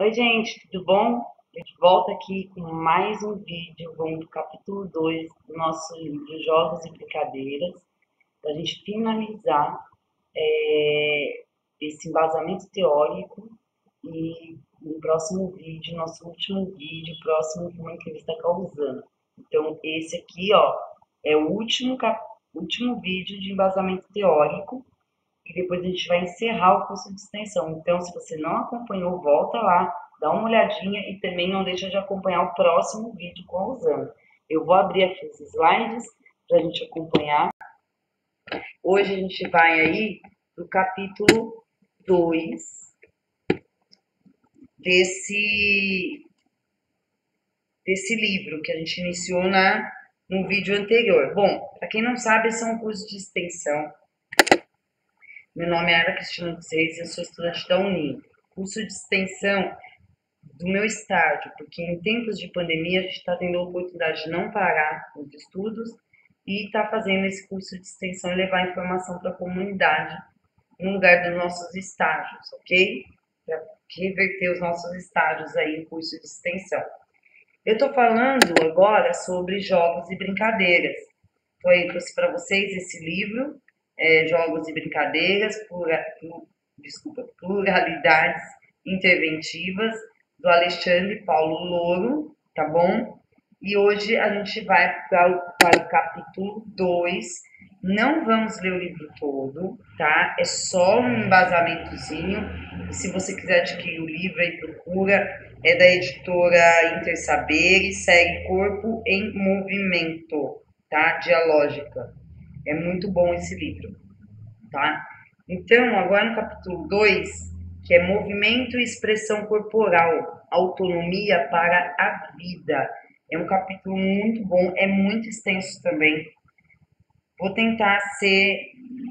Oi, gente, tudo bom? A gente volta aqui com mais um vídeo, vamos do capítulo 2 do nosso livro Jogos e Brincadeiras, para a gente finalizar esse embasamento teórico e no próximo vídeo, nosso último vídeo, próximo com uma entrevista com a Usana. Então, esse aqui, ó, é o último vídeo de embasamento teórico e depois a gente vai encerrar o curso de extensão. Então, se você não acompanhou, volta lá, dá uma olhadinha e também não deixa de acompanhar o próximo vídeo com a Rosana. Eu vou abrir aqui os slides para a gente acompanhar. Hoje a gente vai aí do capítulo 2 desse, desse livro que a gente iniciou no vídeo anterior. Bom, para quem não sabe, esse é um curso de extensão. Meu nome é Ana Cristina dos Reis e eu sou estudante da Uni. Curso de extensão do meu estágio, porque em tempos de pandemia a gente está tendo a oportunidade de não parar os estudos e está fazendo esse curso de extensão e levar informação para a comunidade no lugar dos nossos estágios, ok? Para reverter os nossos estágios aí em curso de extensão. Eu estou falando agora sobre jogos e brincadeiras. Então, aí trouxe para vocês esse livro, Jogos e Brincadeiras, Pluralidades Interventivas, do Alexandre Paulo Louro, tá bom? E hoje a gente vai para o capítulo 2. Não vamos ler o livro todo, tá? É só um embasamentozinho. E se você quiser adquirir o livro aí, procura. É da editora Intersaberes, segue Corpo em Movimento, tá? Dialógica. É muito bom esse livro, tá? Então, agora no capítulo 2, que é Movimento e Expressão Corporal, Autonomia para a Vida. É um capítulo muito bom, é muito extenso também. Vou tentar ser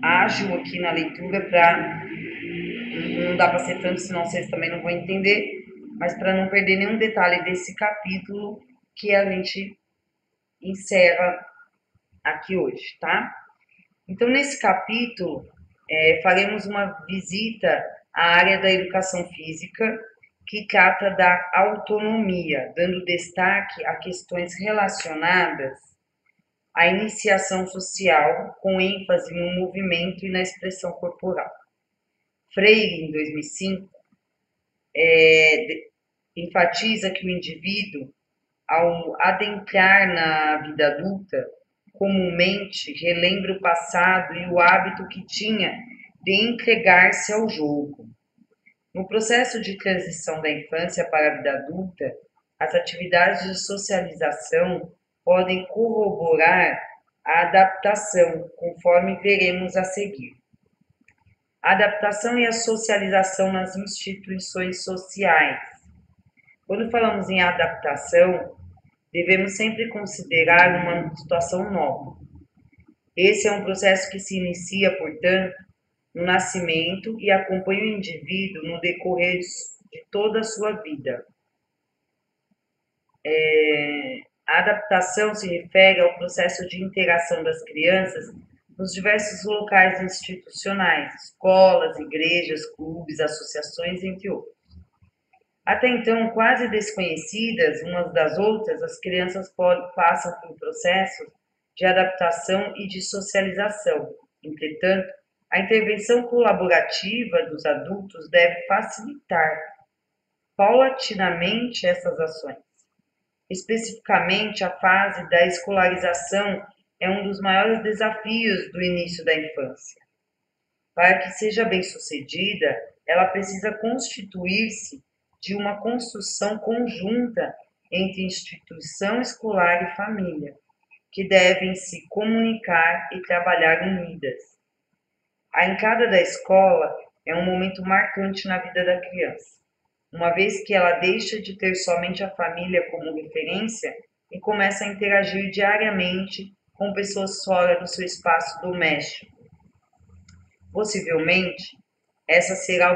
ágil aqui na leitura para não dá para ser tanto, senão vocês também não vão entender, mas para não perder nenhum detalhe desse capítulo que a gente encerra aqui hoje, tá? Então, nesse capítulo, faremos uma visita à área da educação física, que trata da autonomia, dando destaque a questões relacionadas à iniciação social, com ênfase no movimento e na expressão corporal. Freire, em 2005, enfatiza que o indivíduo, ao adentrar na vida adulta, comumente relembra o passado e o hábito que tinha de entregar-se ao jogo. No processo de transição da infância para a vida adulta, as atividades de socialização podem corroborar a adaptação, conforme veremos a seguir. A adaptação e a socialização nas instituições sociais. Quando falamos em adaptação, devemos sempre considerar uma situação nova. Esse é um processo que se inicia, portanto, no nascimento e acompanha o indivíduo no decorrer de toda a sua vida. A adaptação se refere ao processo de interação das crianças nos diversos locais institucionais, escolas, igrejas, clubes, associações, entre outros. Até então, quase desconhecidas umas das outras, as crianças passam por processos de adaptação e de socialização. Entretanto, a intervenção colaborativa dos adultos deve facilitar paulatinamente essas ações. Especificamente, a fase da escolarização é um dos maiores desafios do início da infância. Para que seja bem-sucedida, ela precisa constituir-se de uma construção conjunta entre instituição escolar e família, que devem se comunicar e trabalhar unidas. A entrada da escola é um momento marcante na vida da criança, uma vez que ela deixa de ter somente a família como referência e começa a interagir diariamente com pessoas fora do seu espaço doméstico. Possivelmente, esse será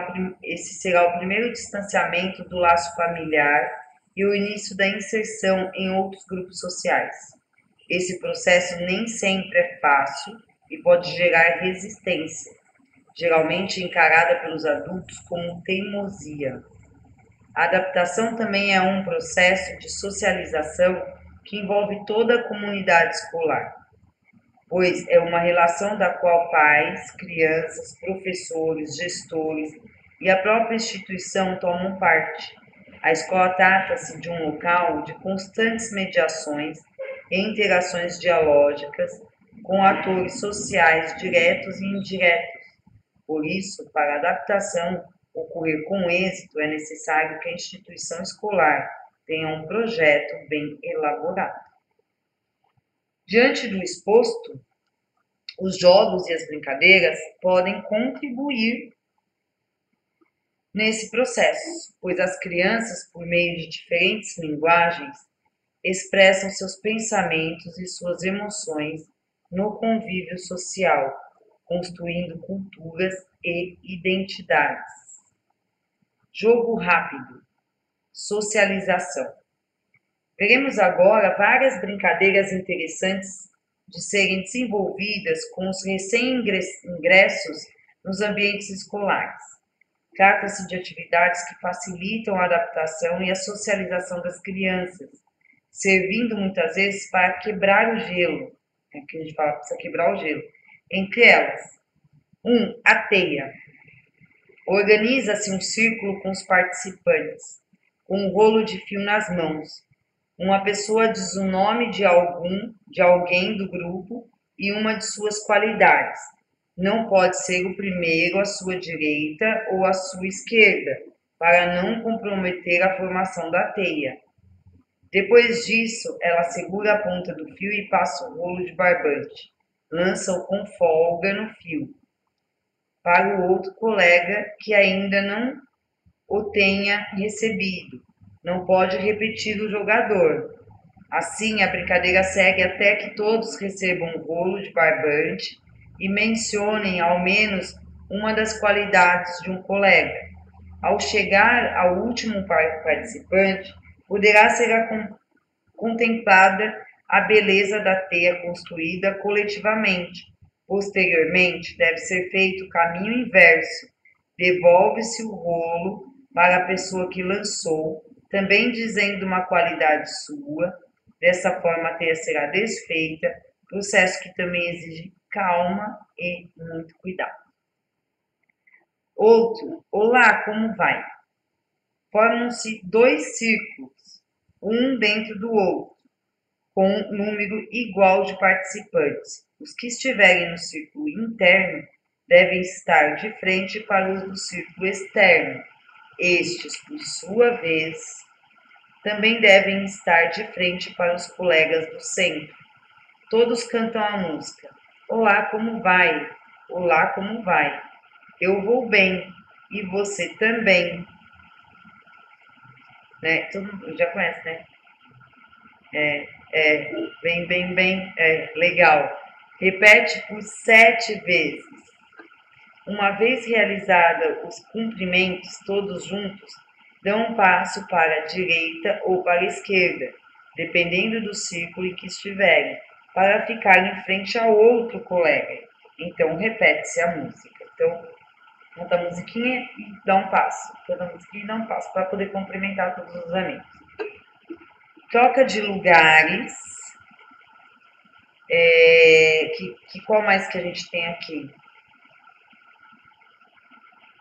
o primeiro distanciamento do laço familiar e o início da inserção em outros grupos sociais. Esse processo nem sempre é fácil e pode gerar resistência, geralmente encarada pelos adultos como teimosia. A adaptação também é um processo de socialização que envolve toda a comunidade escolar, pois é uma relação da qual pais, crianças, professores, gestores e a própria instituição tomam parte. A escola trata-se de um local de constantes mediações e interações dialógicas com atores sociais diretos e indiretos. Por isso, para a adaptação ocorrer com êxito, é necessário que a instituição escolar tenha um projeto bem elaborado. Diante do exposto, os jogos e as brincadeiras podem contribuir nesse processo, pois as crianças, por meio de diferentes linguagens, expressam seus pensamentos e suas emoções no convívio social, construindo culturas e identidades. Jogo rápido, socialização. Veremos agora várias brincadeiras interessantes de serem desenvolvidas com os recém-ingressos nos ambientes escolares. Trata-se de atividades que facilitam a adaptação e a socialização das crianças, servindo muitas vezes para quebrar o gelo. É que a gente fala que precisa quebrar o gelo. Entre elas, 1. A teia. Organiza-se um círculo com os participantes, com um rolo de fio nas mãos. Uma pessoa diz o nome de alguém do grupo e uma de suas qualidades. Não pode ser o primeiro à sua direita ou à sua esquerda, para não comprometer a formação da teia. Depois disso, ela segura a ponta do fio e passa o rolo de barbante. Lança-o com folga no fio, para o outro colega que ainda não o tenha recebido. Não pode repetir o jogador. Assim, a brincadeira segue até que todos recebam um rolo de barbante e mencionem ao menos uma das qualidades de um colega. Ao chegar ao último participante, poderá ser contemplada a beleza da teia construída coletivamente. Posteriormente, deve ser feito o caminho inverso. Devolve-se o rolo para a pessoa que lançou, também dizendo uma qualidade sua. Dessa forma, a teia será desfeita, processo que também exige calma e muito cuidado. Outro, olá, como vai? Formam-se 2 círculos, um dentro do outro, com um número igual de participantes. Os que estiverem no círculo interno devem estar de frente para os do círculo externo. Estes, por sua vez, também devem estar de frente para os colegas do centro. Todos cantam a música. Olá, como vai? Olá, como vai? Eu vou bem. E você também. Né? Todo mundo já conhece, né? Bem, legal. Repete por 7 vezes. Uma vez realizada os cumprimentos todos juntos, dão um passo para a direita ou para a esquerda, dependendo do círculo em que estiverem, para ficar em frente ao outro colega. Então, repete-se a música. Então, canta a musiquinha e dá um passo. Canta a musiquinha e dá um passo, para poder cumprimentar todos os amigos. Troca de lugares. Qual mais que a gente tem aqui?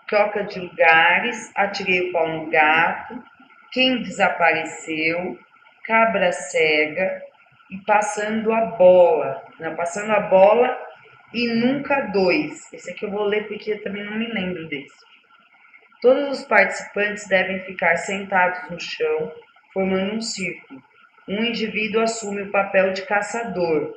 Troca de lugares, atirei o pau no gato, quem desapareceu, cabra cega e passando a bola. Não, passando a bola e nunca 2. Esse aqui eu vou ler porque eu também não me lembro desse. Todos os participantes devem ficar sentados no chão, formando um círculo. Um indivíduo assume o papel de caçador,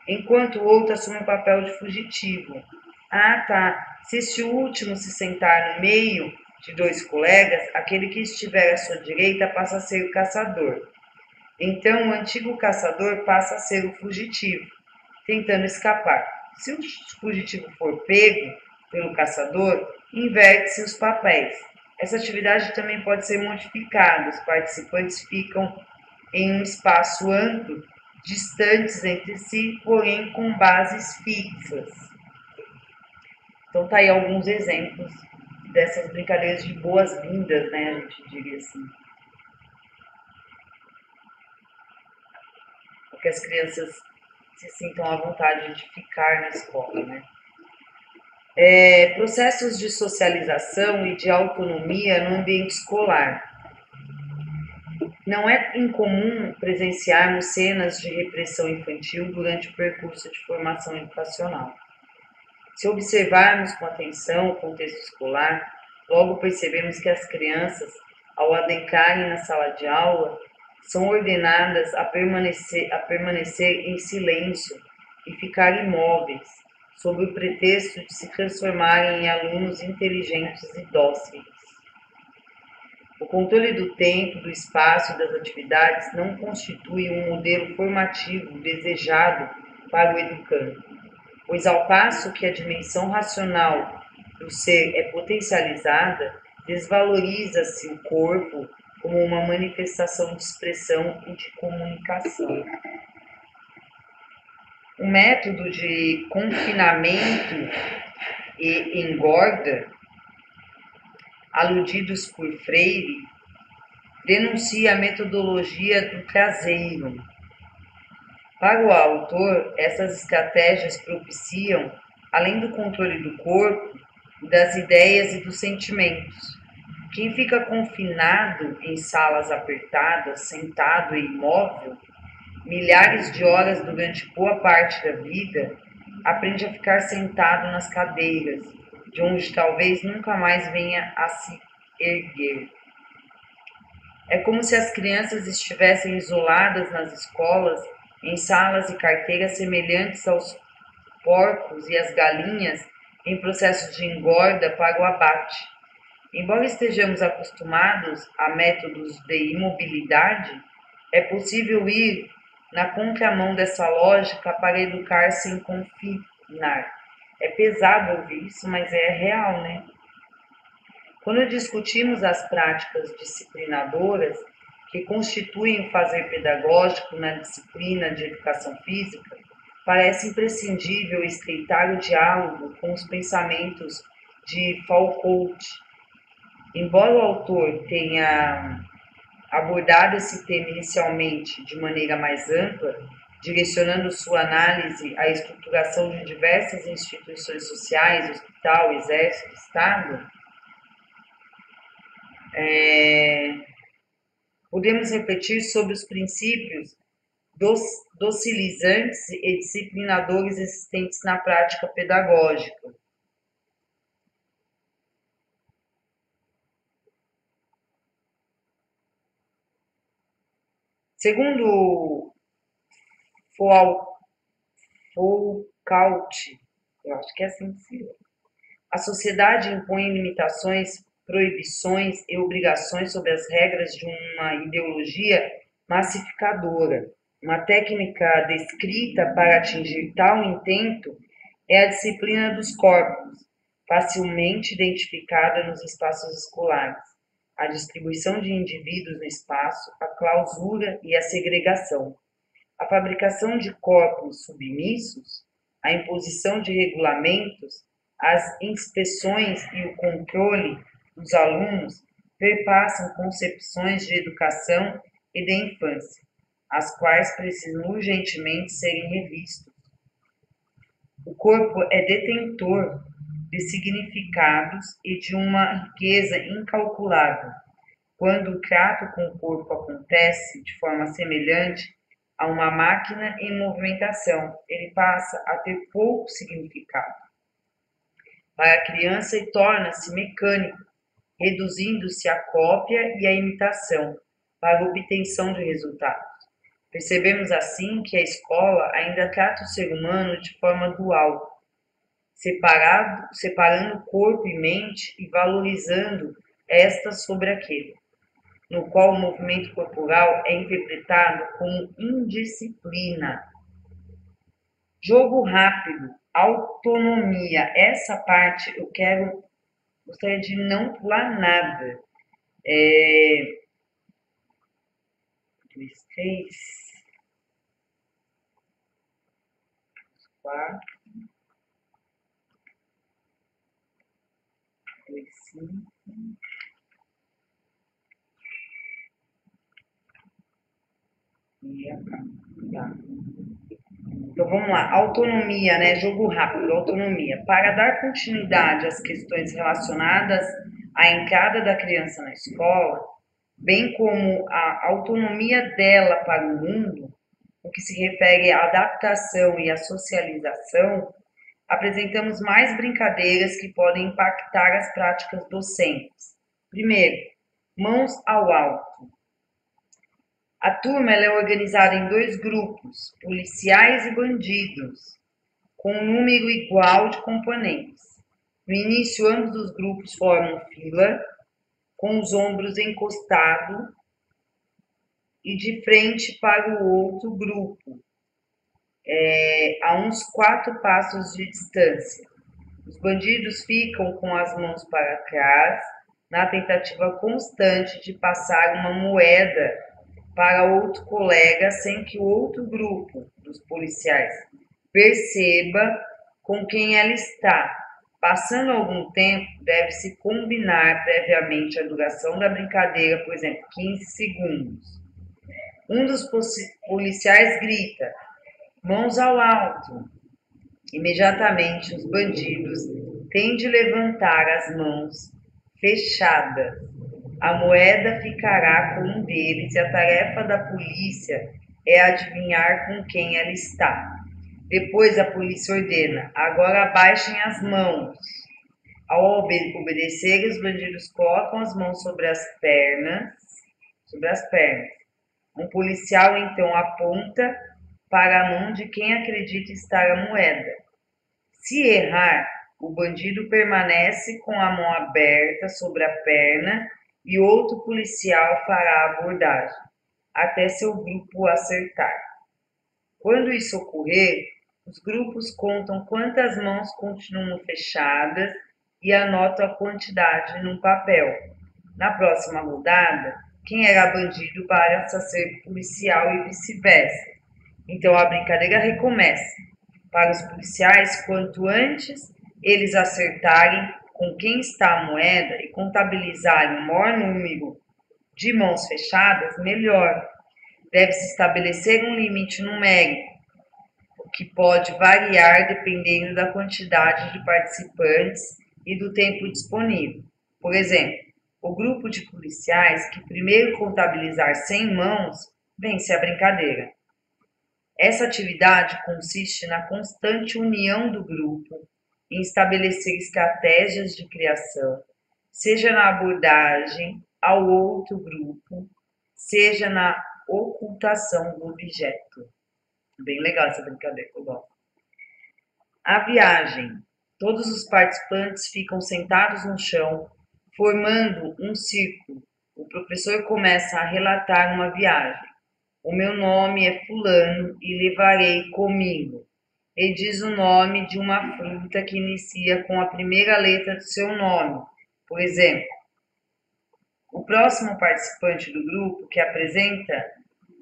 enquanto o outro assume o papel de fugitivo. Ah, tá. Se este último se sentar no meio de 2 colegas, aquele que estiver à sua direita passa a ser o caçador. Então, o antigo caçador passa a ser o fugitivo, tentando escapar. Se o fugitivo for pego pelo caçador, inverte-se os papéis. Essa atividade também pode ser modificada. Os participantes ficam em um espaço amplo, distantes entre si, porém com bases fixas. Então, tá aí alguns exemplos dessas brincadeiras de boas-vindas, né, a gente diria assim. Para que as crianças se sintam à vontade de ficar na escola, né. Processos de socialização e de autonomia no ambiente escolar. Não é incomum presenciarmos cenas de repressão infantil durante o percurso de formação educacional. Se observarmos com atenção o contexto escolar, logo percebemos que as crianças, ao adentrarem na sala de aula, são ordenadas a permanecer em silêncio e ficar imóveis, sob o pretexto de se transformarem em alunos inteligentes e dóceis. O controle do tempo, do espaço e das atividades não constitui um modelo formativo desejado para o educando, pois ao passo que a dimensão racional do ser é potencializada, desvaloriza-se o corpo como uma manifestação de expressão e de comunicação. O método de confinamento e engorda, aludidos por Freire, denuncia a metodologia do caseiro. Para o autor, essas estratégias propiciam, além do controle do corpo, das ideias e dos sentimentos. Quem fica confinado em salas apertadas, sentado e imóvel, milhares de horas durante boa parte da vida, aprende a ficar sentado nas cadeiras, de onde talvez nunca mais venha a se erguer. É como se as crianças estivessem isoladas nas escolas, em salas e carteiras semelhantes aos porcos e as galinhas em processo de engorda para o abate. Embora estejamos acostumados a métodos de imobilidade, é possível ir na contramão dessa lógica para educar sem confinar. É pesado ouvir isso, mas é real, né? Quando discutimos as práticas disciplinadoras que constituem o fazer pedagógico na disciplina de educação física, parece imprescindível estreitar o diálogo com os pensamentos de Foucault. Embora o autor tenha abordado esse tema inicialmente de maneira mais ampla, direcionando sua análise à estruturação de diversas instituições sociais, hospital, exército, Estado, podemos refletir sobre os princípios docilizantes e disciplinadores existentes na prática pedagógica. Segundo Foucault, eu acho que é assim que se lê, a sociedade impõe limitações, proibições e obrigações sobre as regras de uma ideologia massificadora. Uma técnica descrita para atingir tal intento é a disciplina dos corpos, facilmente identificada nos espaços escolares. A distribuição de indivíduos no espaço, a clausura e a segregação. A fabricação de corpos submissos, a imposição de regulamentos, as inspeções e o controle dos alunos perpassam concepções de educação e de infância, as quais precisam urgentemente serem revistas. O corpo é detentor de significados e de uma riqueza incalculável. Quando o trato com o corpo acontece de forma semelhante a uma máquina em movimentação, ele passa a ter pouco significado para a criança e torna-se mecânico, reduzindo-se à cópia e à imitação, para a obtenção de resultados. Percebemos assim que a escola ainda trata o ser humano de forma dual, separando corpo e mente e valorizando esta sobre aquele, no qual o movimento corporal é interpretado como indisciplina. Jogo rápido, autonomia, essa parte eu gostaria de não pular nada. 2, 3, 4, 2, 5. Tá. Então vamos lá, autonomia, né? Jogo rápido, autonomia. Para dar continuidade às questões relacionadas à entrada da criança na escola, bem como a autonomia dela para o mundo, no que se refere à adaptação e à socialização, apresentamos mais brincadeiras que podem impactar as práticas docentes. Primeiro, mãos ao alto. A turma é organizada em 2 grupos, policiais e bandidos, com um número igual de componentes. No início, ambos os grupos formam fila, com os ombros encostados e de frente para o outro grupo, a uns 4 passos de distância. Os bandidos ficam com as mãos para trás, na tentativa constante de passar uma moeda para outro colega sem que o outro grupo dos policiais perceba com quem ela está. Passando algum tempo, deve-se combinar previamente a duração da brincadeira, por exemplo, 15 segundos. Um dos policiais grita: mãos ao alto. Imediatamente, os bandidos têm de levantar as mãos fechadas. A moeda ficará com um deles e a tarefa da polícia é adivinhar com quem ela está. Depois a polícia ordena: agora abaixem as mãos. Ao obedecer, os bandidos colocam as mãos sobre as pernas. Um policial então aponta para a mão de quem acredita estar a moeda. Se errar, o bandido permanece com a mão aberta sobre a perna e outro policial fará a abordagem, até seu grupo acertar. Quando isso ocorrer, os grupos contam quantas mãos continuam fechadas e anotam a quantidade num papel. Na próxima rodada, quem era bandido passa a ser policial e vice-versa. Então a brincadeira recomeça. Para os policiais, quanto antes eles acertarem com quem está a moeda e contabilizarem o maior número de mãos fechadas, melhor. Deve-se estabelecer um limite numérico, que pode variar dependendo da quantidade de participantes e do tempo disponível. Por exemplo, o grupo de policiais que primeiro contabilizar 100 mãos vence a brincadeira. Essa atividade consiste na constante união do grupo, em estabelecer estratégias de criação, seja na abordagem ao outro grupo, seja na ocultação do objeto. Bem legal essa brincadeira, eu gosto. A viagem. Todos os participantes ficam sentados no chão, formando um círculo. O professor começa a relatar uma viagem. O meu nome é fulano e levarei comigo. Ele diz o nome de uma fruta que inicia com a primeira letra do seu nome. Por exemplo, o próximo participante do grupo que apresenta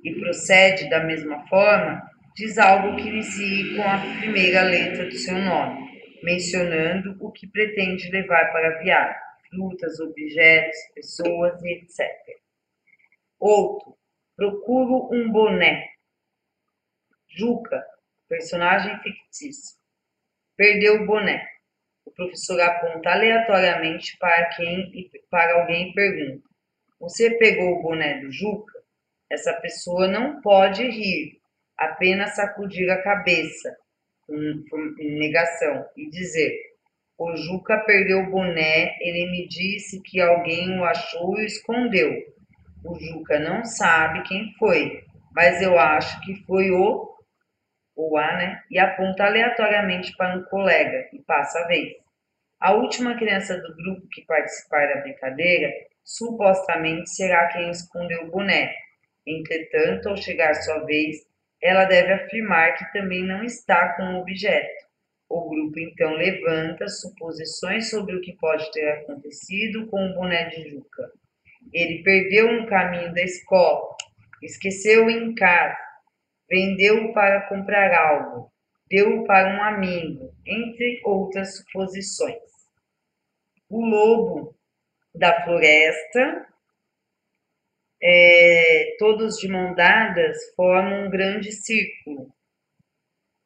e procede da mesma forma, diz algo que inicie com a primeira letra do seu nome, mencionando o que pretende levar para a viagem, frutas, objetos, pessoas e etc. Outro, procuro um boné. Juca, personagem fictício. Perdeu o boné. O professor aponta aleatoriamente para alguém e pergunta: você pegou o boné do Juca? Essa pessoa não pode rir, apenas sacudir a cabeça em negação e dizer: o Juca perdeu o boné, ele me disse que alguém o achou e o escondeu. O Juca não sabe quem foi, mas eu acho que foi ou a, né? E aponta aleatoriamente para um colega e passa a vez. A última criança do grupo que participar da brincadeira supostamente será quem escondeu o boné. Entretanto, ao chegar sua vez, ela deve afirmar que também não está com o objeto. O grupo então levanta suposições sobre o que pode ter acontecido com o boné de Juca. Ele perdeu no caminho da escola, esqueceu-o em casa, vendeu-o para comprar algo, deu-o para um amigo, entre outras suposições. O lobo da floresta, todos de mão dadas, formam um grande círculo,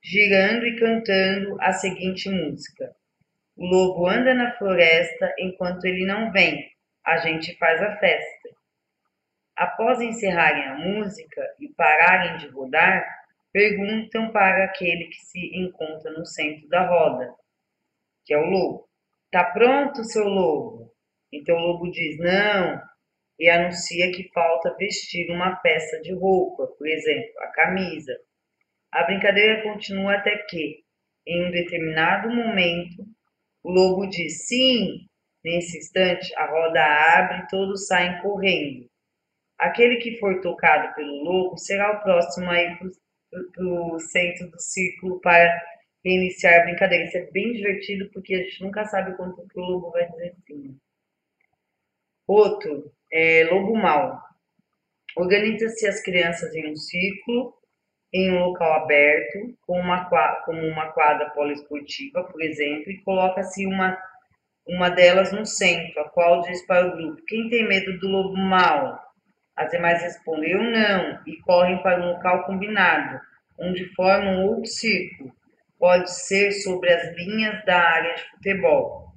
girando e cantando a seguinte música: o lobo anda na floresta, enquanto ele não vem, a gente faz a festa. Após encerrarem a música e pararem de rodar, perguntam para aquele que se encontra no centro da roda, que é o lobo: tá pronto, seu lobo? Então o lobo diz não e anuncia que falta vestir uma peça de roupa, por exemplo, a camisa. A brincadeira continua até que, em um determinado momento, o lobo diz sim. Nesse instante, a roda abre e todos saem correndo. Aquele que for tocado pelo lobo será o próximo a ir para o centro do círculo para reiniciar a brincadeira. Isso é bem divertido porque a gente nunca sabe quanto que o lobo vai dizer sim. Outro é lobo mau. Organiza-se as crianças em um círculo, em um local aberto, como uma quadra poliesportiva, por exemplo, e coloca-se uma delas no centro, a qual diz para o grupo: quem tem medo do lobo mau? As demais respondem: eu não, e correm para um local combinado, onde formam outro círculo. Pode ser sobre as linhas da área de futebol,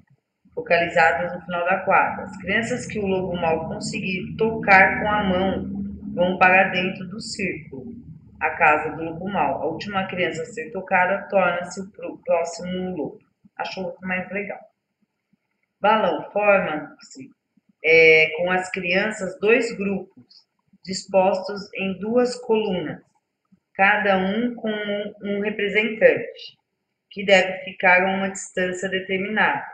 localizadas no final da quadra. As crianças que o lobo mau conseguir tocar com a mão vão para dentro do círculo, a casa do lobo mau. A última criança a ser tocada torna-se o próximo lobo. Acho muito mais legal. Balão forma-se com as crianças dois grupos, dispostos em duas colunas, cada um com um representante, que deve ficar a uma distância determinada.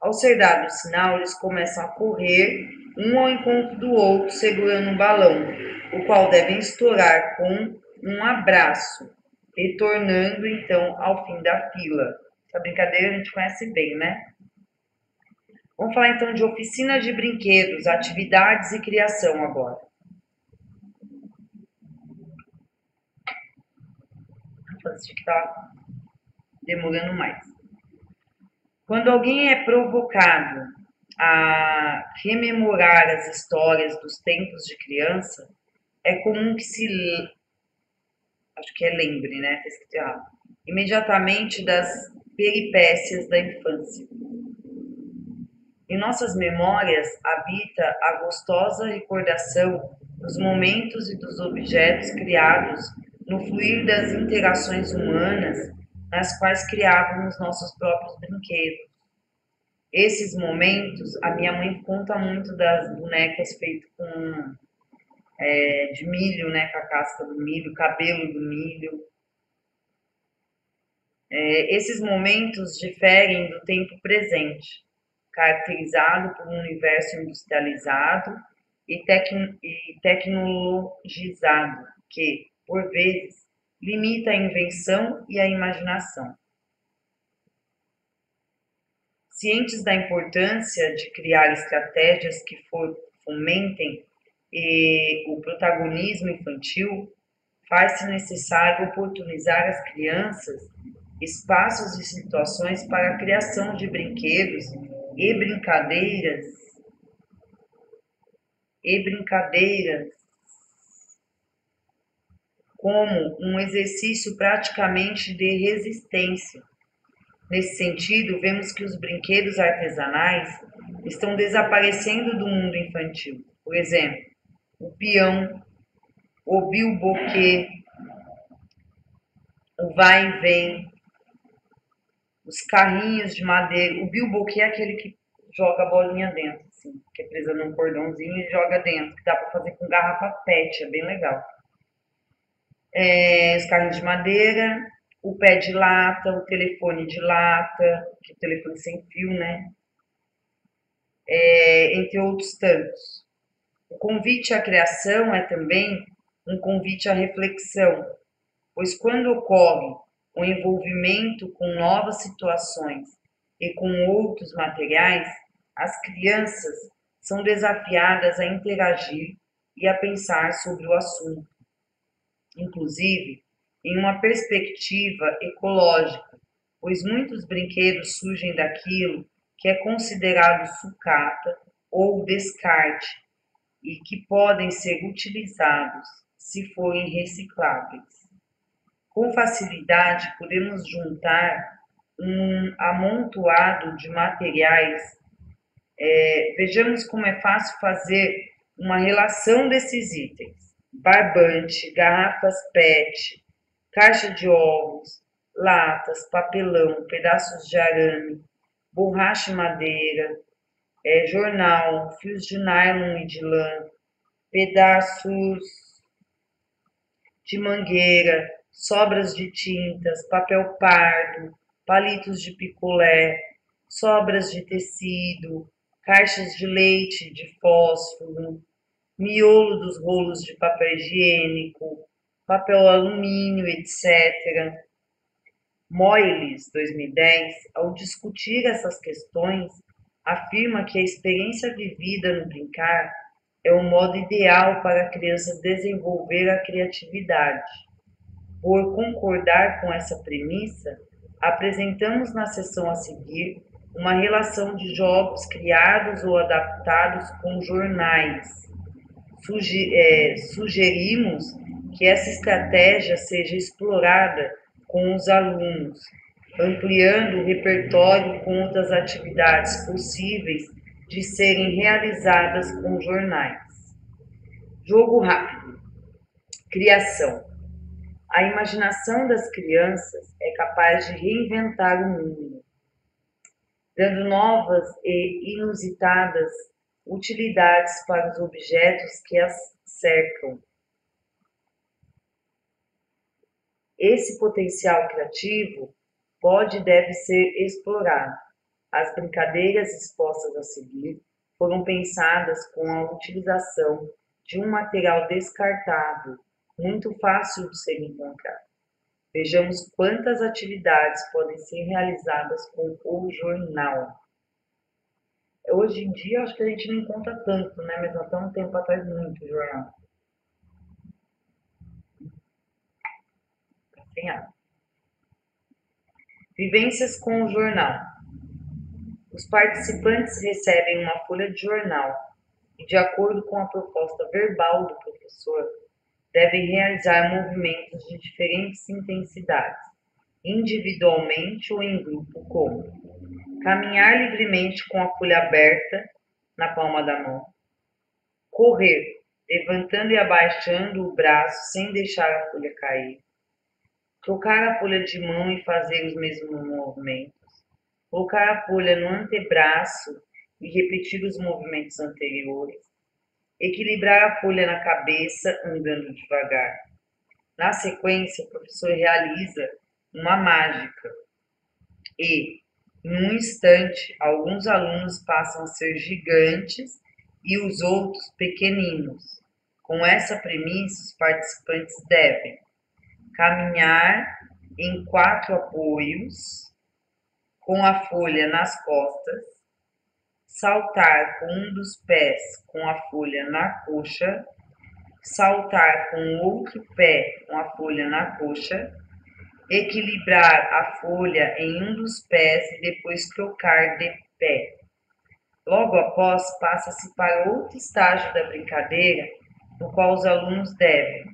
Ao ser dado o sinal, eles começam a correr, um ao encontro do outro, segurando um balão, o qual devem estourar com um abraço, retornando então ao fim da fila. Essa brincadeira a gente conhece bem, né? Vamos falar então de oficinas de brinquedos, atividades e criação agora. Acho que está demorando mais. Quando alguém é provocado a rememorar as histórias dos tempos de criança, é comum que acho que é lembre, né? Imediatamente das peripécias da infância. Em nossas memórias habita a gostosa recordação dos momentos e dos objetos criados no fluir das interações humanas, nas quais criávamos nossos próprios brinquedos. Esses momentos, a minha mãe conta muito das bonecas feitas de milho, né, com a casca do milho, cabelo do milho. Esses momentos diferem do tempo presente, caracterizado por um universo industrializado e tecnologizado, que, por vezes, limita a invenção e a imaginação. Cientes da importância de criar estratégias que fomentem o protagonismo infantil, faz-se necessário oportunizar às crianças espaços e situações para a criação de brinquedos e brincadeiras como um exercício praticamente de resistência. Nesse sentido, vemos que os brinquedos artesanais estão desaparecendo do mundo infantil. Por exemplo, o peão, o bilboquê, o vai e vem, os carrinhos de madeira. O bilboquê é aquele que joga a bolinha dentro, assim, que é presa num cordãozinho e joga dentro, que dá para fazer com garrafa PET, é bem legal. Os carrinhos de madeira, o pé de lata, o telefone de lata, que é o telefone sem fio, né? Entre outros tantos. O convite à criação é também um convite à reflexão, pois quando ocorre o envolvimento com novas situações e com outros materiais, as crianças são desafiadas a interagir e a pensar sobre o assunto, inclusive em uma perspectiva ecológica, pois muitos brinquedos surgem daquilo que é considerado sucata ou descarte e que podem ser utilizados se forem recicláveis. Com facilidade, podemos juntar um amontoado de materiais. Vejamos como é fácil fazer uma relação desses itens: barbante, garrafas PET, caixa de ovos, latas, papelão, pedaços de arame, borracha e madeira, jornal, fios de nylon e de lã, pedaços de mangueira, sobras de tintas, papel pardo, palitos de picolé, sobras de tecido, caixas de leite de fósforo, miolo dos rolos de papel higiênico, papel alumínio, etc. Moyles, 2010, ao discutir essas questões, afirma que a experiência vivida no brincar é o modo ideal para a criança desenvolver a criatividade. Por concordar com essa premissa, apresentamos na seção a seguir uma relação de jogos criados ou adaptados com jornais. Sugerimos que essa estratégia seja explorada com os alunos, ampliando o repertório com outras atividades possíveis de serem realizadas com jornais. Jogo rápido. Criação. A imaginação das crianças é capaz de reinventar o mundo, dando novas e inusitadas utilidades para os objetos que as cercam. Esse potencial criativo pode e deve ser explorado. As brincadeiras expostas a seguir foram pensadas com a utilização de um material descartável, muito fácil de ser encontrado. Vejamos quantas atividades podem ser realizadas com o jornal. Hoje em dia, acho que a gente não encontra tanto, né? Mas até um tempo atrás, muito jornal. Sem água. Vivências com o jornal. Os participantes recebem uma folha de jornal e, de acordo com a proposta verbal do professor, devem realizar movimentos de diferentes intensidades, individualmente ou em grupo, como caminhar livremente com a folha aberta na palma da mão, correr, levantando e abaixando o braço sem deixar a folha cair, trocar a folha de mão e fazer os mesmos movimentos, colocar a folha no antebraço e repetir os movimentos anteriores, equilibrar a folha na cabeça andando devagar. Na sequência, o professor realiza uma mágica e, em um instante, alguns alunos passam a ser gigantes e os outros pequeninos. Com essa premissa, os participantes devem caminhar em 4 apoios, com a folha nas costas, saltar com um dos pés com a folha na coxa, saltar com o outro pé com a folha na coxa, equilibrar a folha em um dos pés e depois trocar de pé. Logo após, passa-se para outro estágio da brincadeira, no qual os alunos devem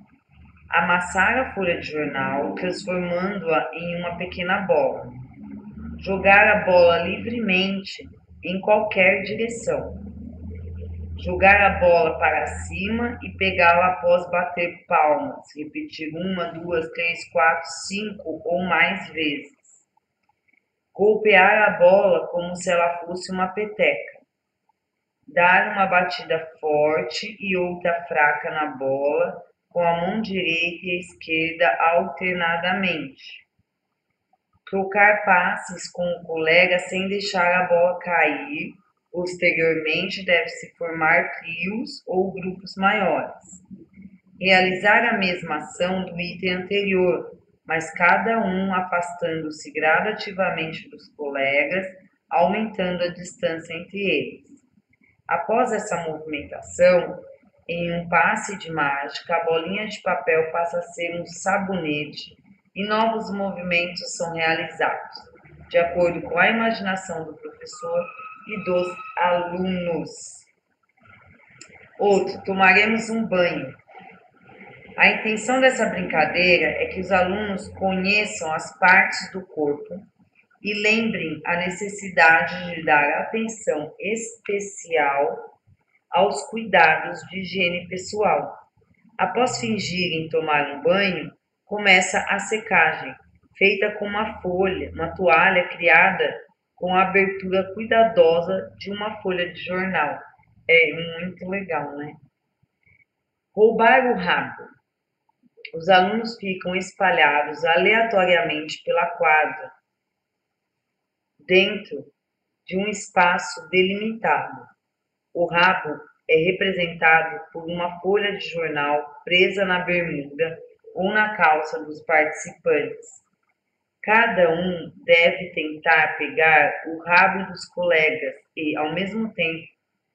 amassar a folha de jornal, transformando-a em uma pequena bola, jogar a bola livremente em qualquer direção, jogar a bola para cima e pegá-la após bater palmas, repetir 1, 2, 3, 4, 5 ou mais vezes, golpear a bola como se ela fosse uma peteca, dar uma batida forte e outra fraca na bola com a mão direita e a esquerda alternadamente, trocar passes com o colega sem deixar a bola cair. Posteriormente, deve-se formar trios ou grupos maiores. Realizar a mesma ação do item anterior, mas cada um afastando-se gradativamente dos colegas, aumentando a distância entre eles. Após essa movimentação, em um passe de mágica, a bolinha de papel passa a ser um sabonete e novos movimentos são realizados. de acordo com a imaginação do professor e dos alunos. Outro, tomaremos um banho. A intenção dessa brincadeira é que os alunos conheçam as partes do corpo e lembrem a necessidade de dar atenção especial aos cuidados de higiene pessoal. Após fingirem tomar um banho, começa a secagem, feita com uma toalha criada com a abertura cuidadosa de uma folha de jornal. É muito legal, né? Roubar o rabo. Os alunos ficam espalhados aleatoriamente pela quadra, dentro de um espaço delimitado. O rabo é representado por uma folha de jornal presa na bermuda ou na calça dos participantes. Cada um deve tentar pegar o rabo dos colegas e, ao mesmo tempo,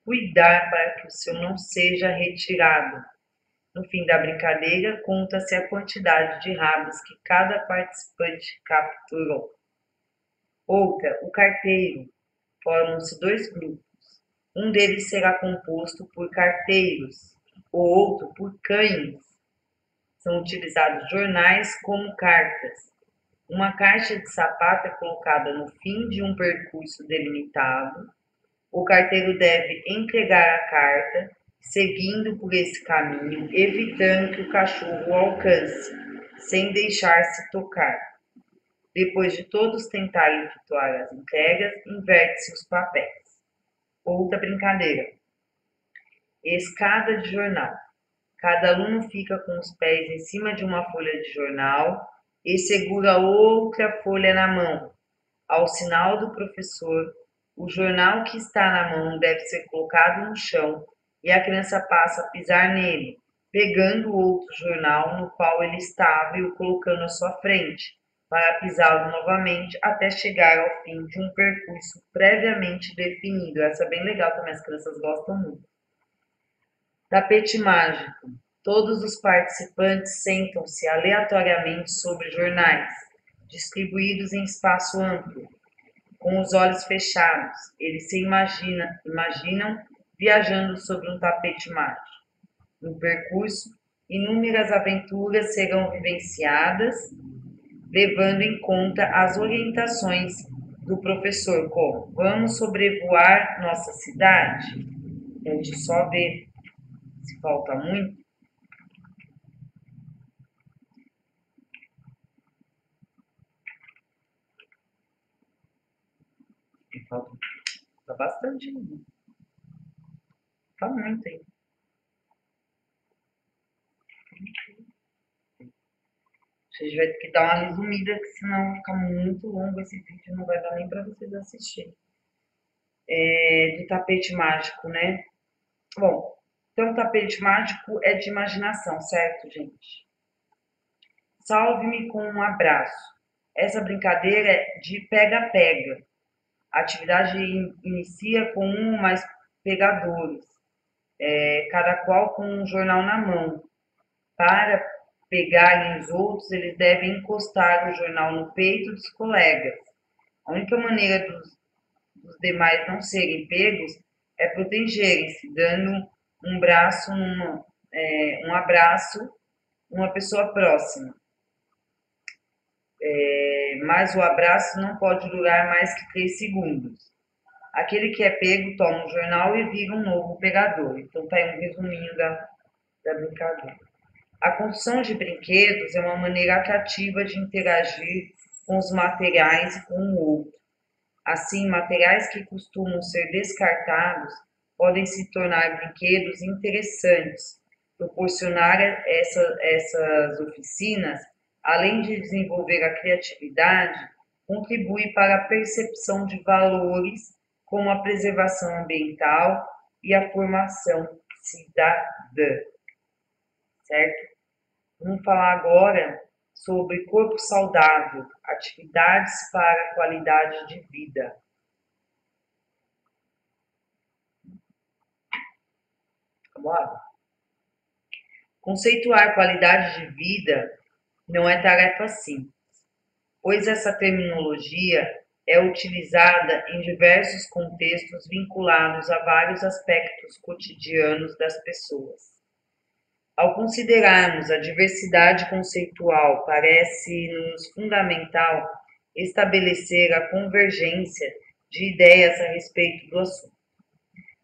cuidar para que o seu não seja retirado. No fim da brincadeira, conta-se a quantidade de rabos que cada participante capturou. Outra, o carteiro. Formam-se dois grupos. Um deles será composto por carteiros, o outro por cães. São utilizados jornais como cartas. Uma caixa de sapato é colocada no fim de um percurso delimitado. O carteiro deve entregar a carta, seguindo por esse caminho, evitando que o cachorro o alcance, sem deixar-se tocar. Depois de todos tentarem efetuar as entregas, inverte-se os papéis. Outra brincadeira. Escada de jornal. Cada aluno fica com os pés em cima de uma folha de jornal e segura outra folha na mão. Ao sinal do professor, o jornal que está na mão deve ser colocado no chão e a criança passa a pisar nele, pegando o outro jornal no qual ele estava e o colocando à sua frente, para pisá-lo novamente até chegar ao fim de um percurso previamente definido. Essa é bem legal também, as crianças gostam muito. Tapete mágico. Todos os participantes sentam-se aleatoriamente sobre jornais, distribuídos em espaço amplo, com os olhos fechados. Eles se imaginam viajando sobre um tapete mágico. No percurso, inúmeras aventuras serão vivenciadas, levando em conta as orientações do professor, como vamos sobrevoar nossa cidade. A gente só vê se falta muito. Falta bastante ainda. Falta muito ainda. A gente vai ter que dar uma resumida, que senão vai ficar muito longo esse vídeo, não vai dar nem para vocês assistirem. Do tapete mágico, né? Bom, então o tapete mágico é de imaginação, certo, gente? Salve-me com um abraço. Essa brincadeira é de pega-pega. A atividade inicia com um ou mais pegadores, cada qual com um jornal na mão. Para pegarem os outros, eles devem encostar o jornal no peito dos colegas. A única maneira dos demais não serem pegos é protegerem-se, dando um abraço uma pessoa próxima. Mas o abraço não pode durar mais que 3 segundos. Aquele que é pego toma um jornal e vira um novo pegador. Então tá aí um resuminho da brincadeira. A construção de brinquedos é uma maneira atrativa de interagir com os materiais e com o outro. Assim, materiais que costumam ser descartados podem se tornar brinquedos interessantes. Proporcionar essas oficinas, além de desenvolver a criatividade, contribui para a percepção de valores como a preservação ambiental e a formação cidadã. Certo? Vamos falar agora sobre corpo saudável, atividades para a qualidade de vida. Vamos lá? Conceituar qualidade de vida não é tarefa simples, pois essa terminologia é utilizada em diversos contextos vinculados a vários aspectos cotidianos das pessoas. Ao considerarmos a diversidade conceitual, parece-nos fundamental estabelecer a convergência de ideias a respeito do assunto.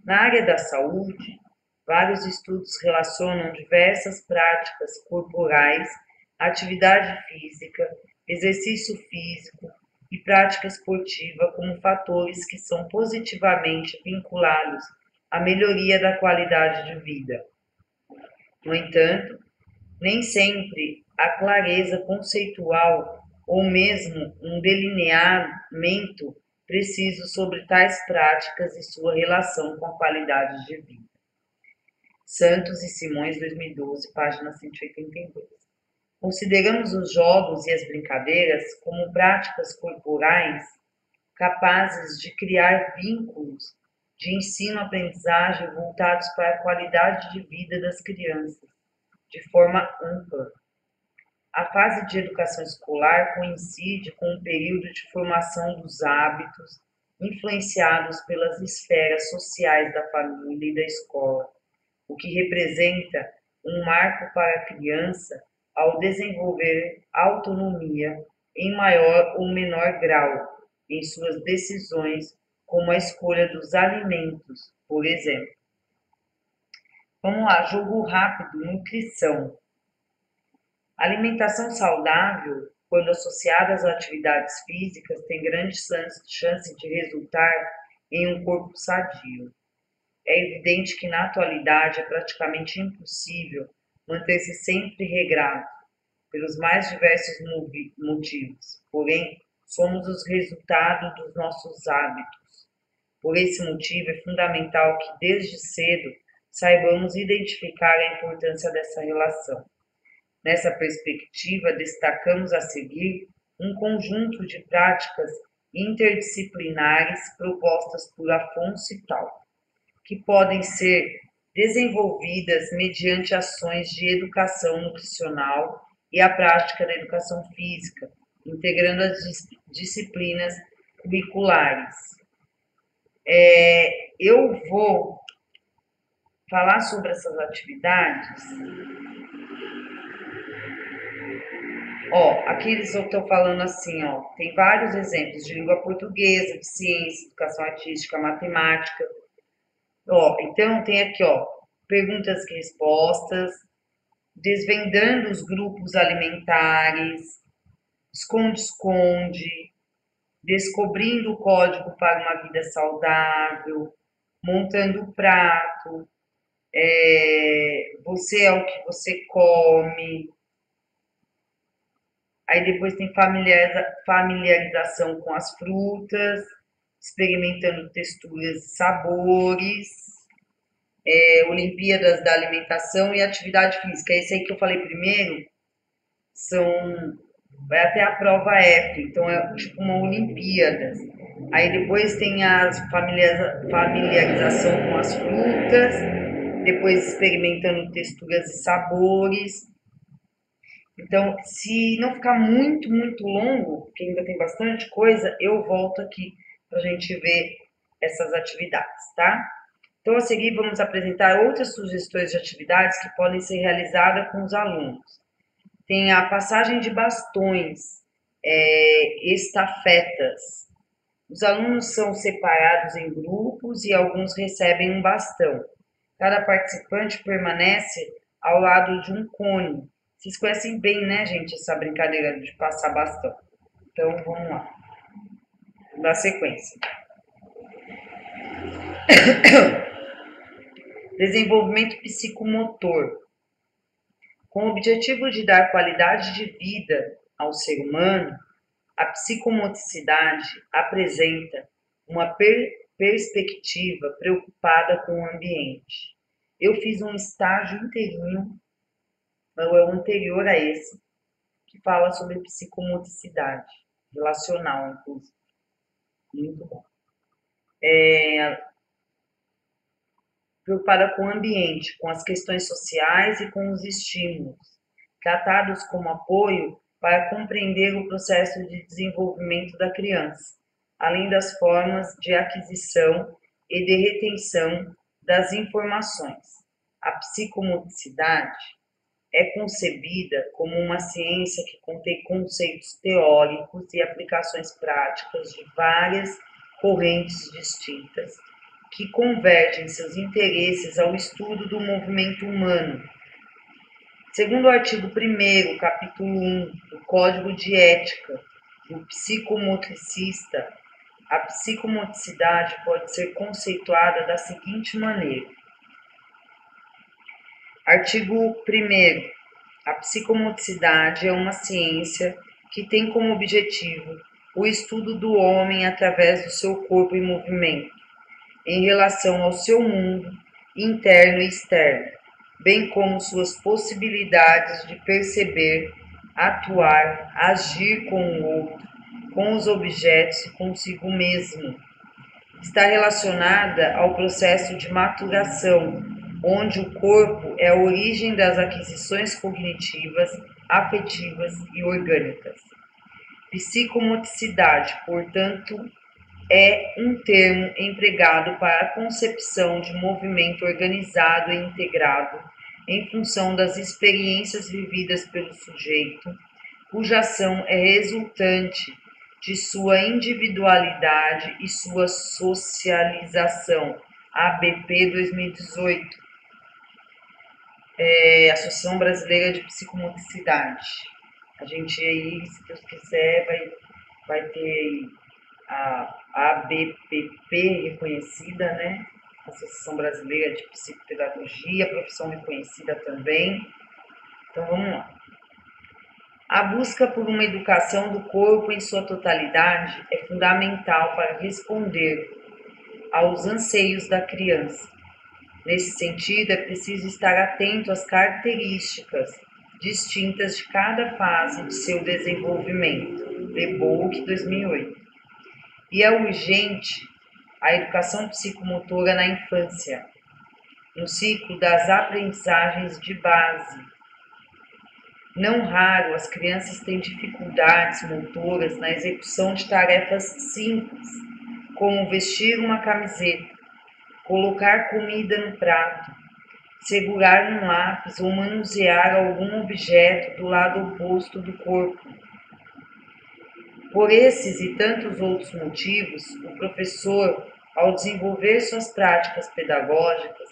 Na área da saúde, vários estudos relacionam diversas práticas corporais, atividade física, exercício físico e prática esportiva como fatores que são positivamente vinculados à melhoria da qualidade de vida. No entanto, nem sempre a clareza conceitual ou mesmo um delineamento preciso sobre tais práticas e sua relação com a qualidade de vida. Santos e Simões, 2012, página 182. Consideramos os jogos e as brincadeiras como práticas corporais capazes de criar vínculos de ensino-aprendizagem voltados para a qualidade de vida das crianças, de forma ampla. A fase de educação escolar coincide com um período de formação dos hábitos influenciados pelas esferas sociais da família e da escola, o que representa um marco para a criança ao desenvolver autonomia em maior ou menor grau em suas decisões, como a escolha dos alimentos, por exemplo. Vamos lá, jogo rápido, nutrição. A alimentação saudável, quando associada às atividades físicas, tem grande chance de resultar em um corpo sadio. É evidente que na atualidade é praticamente impossível manter-se sempre regrado, pelos mais diversos motivos. Porém, somos os resultados dos nossos hábitos. Por esse motivo, é fundamental que, desde cedo, saibamos identificar a importância dessa relação. Nessa perspectiva, destacamos a seguir um conjunto de práticas interdisciplinares propostas por Afonso e Tal, que podem ser desenvolvidas mediante ações de educação nutricional e a prática da educação física, integrando as disciplinas curriculares. Eu vou falar sobre essas atividades. Aqui eles estão falando assim, tem vários exemplos de língua portuguesa, de ciência, educação artística, matemática. Então tem aqui, perguntas e respostas, desvendando os grupos alimentares, esconde-esconde, descobrindo o código para uma vida saudável, montando o prato, você é o que você come. Aí depois tem familiarização com as frutas, experimentando texturas e sabores, Olimpíadas da alimentação e atividade física. Esse aí que eu falei primeiro vai até a prova F, então é tipo uma Olimpíadas. Aí depois tem a familiarização com as frutas, depois experimentando texturas e sabores. Então, se não ficar muito, muito longo, porque ainda tem bastante coisa, eu volto aqui para a gente ver essas atividades, tá? Então, a seguir, vamos apresentar outras sugestões de atividades que podem ser realizadas com os alunos. Tem a passagem de bastões, estafetas. Os alunos são separados em grupos e alguns recebem um bastão. Cada participante permanece ao lado de um cone. Vocês conhecem bem, né, gente, essa brincadeira de passar bastão. Então, vamos lá. Vamos dar sequência. Desenvolvimento psicomotor. Com o objetivo de dar qualidade de vida ao ser humano, a psicomotricidade apresenta uma perspectiva preocupada com o ambiente. Eu fiz um estágio inteirinho, ou é o anterior a esse, que fala sobre psicomotricidade relacional, inclusive. Muito bom. Preocupada com o ambiente, com as questões sociais e com os estímulos, tratados como apoio para compreender o processo de desenvolvimento da criança, além das formas de aquisição e de retenção das informações. A psicomotricidade é concebida como uma ciência que contém conceitos teóricos e aplicações práticas de várias correntes distintas, que convergem seus interesses ao estudo do movimento humano. Segundo o artigo 1º, capítulo 1 do Código de Ética do Psicomotricista, a psicomotricidade pode ser conceituada da seguinte maneira. Artigo 1º. A psicomotricidade é uma ciência que tem como objetivo o estudo do homem através do seu corpo em movimento, em relação ao seu mundo interno e externo, bem como suas possibilidades de perceber, atuar, agir com o outro, com os objetos e consigo mesmo. Está relacionada ao processo de maturação, onde o corpo é a origem das aquisições cognitivas, afetivas e orgânicas. Psicomotricidade, portanto, é um termo empregado para a concepção de movimento organizado e integrado em função das experiências vividas pelo sujeito, cuja ação é resultante de sua individualidade e sua socialização. ABP 2018. Associação Brasileira de Psicomotricidade. A gente aí, se Deus quiser, vai ter a ABPP reconhecida, né? Associação Brasileira de Psicopedagogia, profissão reconhecida também. Então vamos lá. A busca por uma educação do corpo em sua totalidade é fundamental para responder aos anseios da criança. Nesse sentido, é preciso estar atento às características distintas de cada fase de seu desenvolvimento. Lebouk, 2008. E é urgente a educação psicomotora na infância, no ciclo das aprendizagens de base. Não raro, as crianças têm dificuldades motoras na execução de tarefas simples, como vestir uma camiseta, colocar comida no prato, segurar um lápis ou manusear algum objeto do lado oposto do corpo. Por esses e tantos outros motivos, o professor, ao desenvolver suas práticas pedagógicas,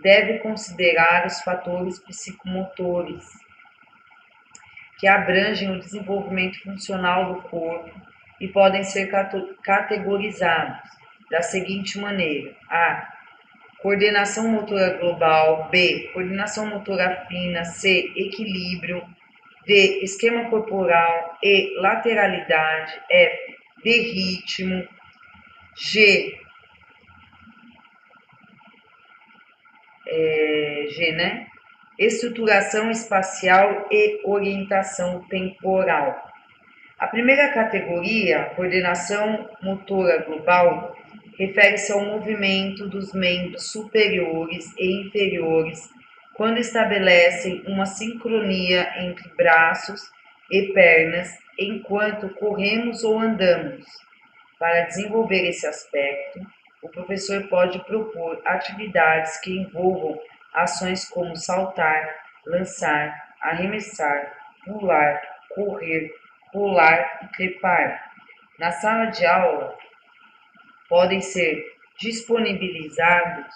deve considerar os fatores psicomotores, que abrangem o desenvolvimento funcional do corpo e podem ser categorizados da seguinte maneira: A. Coordenação motora global. B. Coordenação motora fina. C. Equilíbrio. D. Esquema corporal. E. Lateralidade. F. D. Ritmo. G, né? Estruturação espacial e orientação temporal. A primeira categoria, coordenação motora global, refere-se ao movimento dos membros superiores e inferiores quando estabelecem uma sincronia entre braços e pernas enquanto corremos ou andamos. Para desenvolver esse aspecto, o professor pode propor atividades que envolvam ações como saltar, lançar, arremessar, pular, correr, pular e trepar. Na sala de aula, podem ser disponibilizados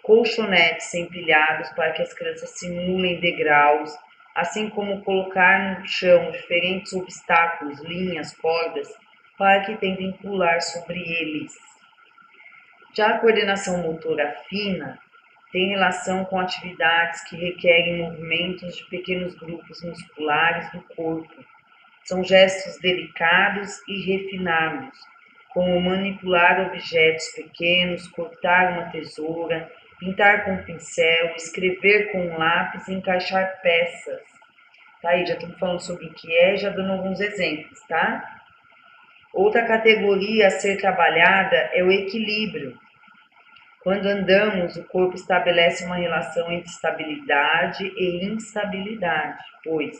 colchonetes empilhados para que as crianças simulem degraus, assim como colocar no chão diferentes obstáculos, linhas, cordas, para que tentem pular sobre eles. Já a coordenação motora fina tem relação com atividades que requerem movimentos de pequenos grupos musculares do corpo. São gestos delicados e refinados, como manipular objetos pequenos, cortar uma tesoura, pintar com pincel, escrever com um lápis e encaixar peças. Tá aí, já estamos falando sobre o que é, já dando alguns exemplos, tá? Outra categoria a ser trabalhada é o equilíbrio. Quando andamos, o corpo estabelece uma relação entre estabilidade e instabilidade, pois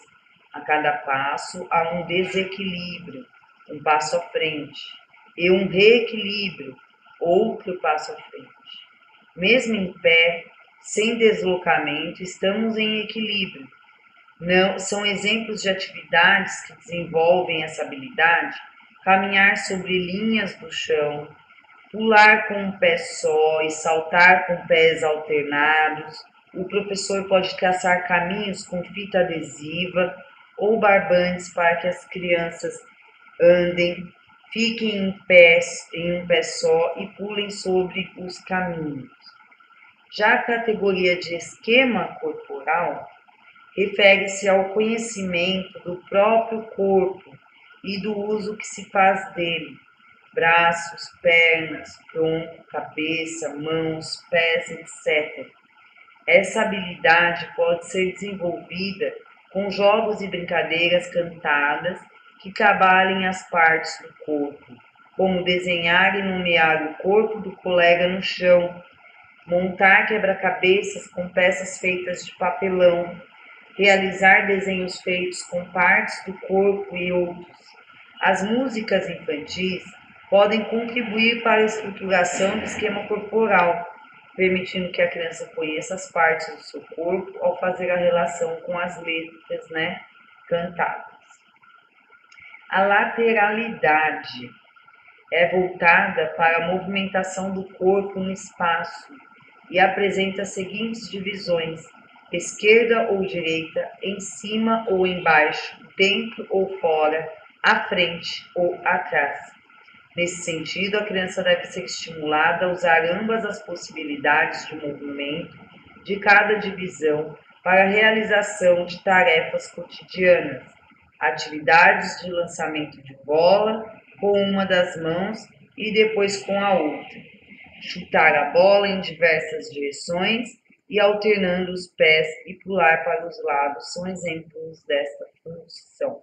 a cada passo há um desequilíbrio, um passo à frente. e um reequilíbrio, outro passo à frente. Mesmo em pé, sem deslocamento, estamos em equilíbrio. Não, são exemplos de atividades que desenvolvem essa habilidade: caminhar sobre linhas do chão, pular com um pé só e saltar com pés alternados. O professor pode traçar caminhos com fita adesiva ou barbantes para que as crianças andem, fiquem em um pé só e pulem sobre os caminhos. Já a categoria de esquema corporal refere-se ao conhecimento do próprio corpo e do uso que se faz dele: braços, pernas, tronco, cabeça, mãos, pés, etc. Essa habilidade pode ser desenvolvida com jogos e brincadeiras cantadas que trabalhem as partes do corpo, como desenhar e nomear o corpo do colega no chão, montar quebra-cabeças com peças feitas de papelão, realizar desenhos feitos com partes do corpo e outros. As músicas infantis podem contribuir para a estruturação do esquema corporal, permitindo que a criança conheça as partes do seu corpo ao fazer a relação com as letras, cantadas. A lateralidade é voltada para a movimentação do corpo no espaço e apresenta as seguintes divisões: esquerda ou direita, em cima ou embaixo, dentro ou fora, à frente ou atrás. Nesse sentido, a criança deve ser estimulada a usar ambas as possibilidades de movimento de cada divisão para a realização de tarefas cotidianas, atividades de lançamento de bola com uma das mãos e depois com a outra, chutar a bola em diversas direções e alternando os pés e pular para os lados são exemplos desta função.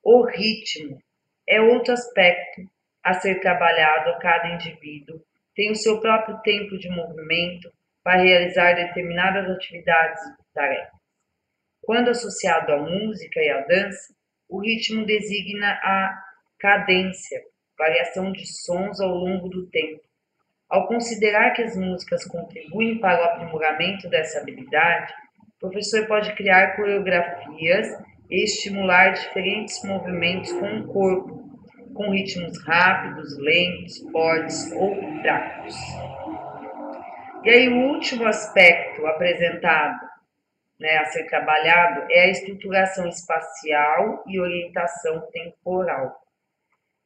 O ritmo é outro aspecto a ser trabalhado. A cada indivíduo tem o seu próprio tempo de movimento para realizar determinadas atividades e tarefas. Quando associado à música e à dança, o ritmo designa a cadência, variação de sons ao longo do tempo. Ao considerar que as músicas contribuem para o aprimoramento dessa habilidade, o professor pode criar coreografias e estimular diferentes movimentos com o corpo, com ritmos rápidos, lentos, fortes ou fracos. E aí o último aspecto apresentado, a ser trabalhado, é a estruturação espacial e orientação temporal.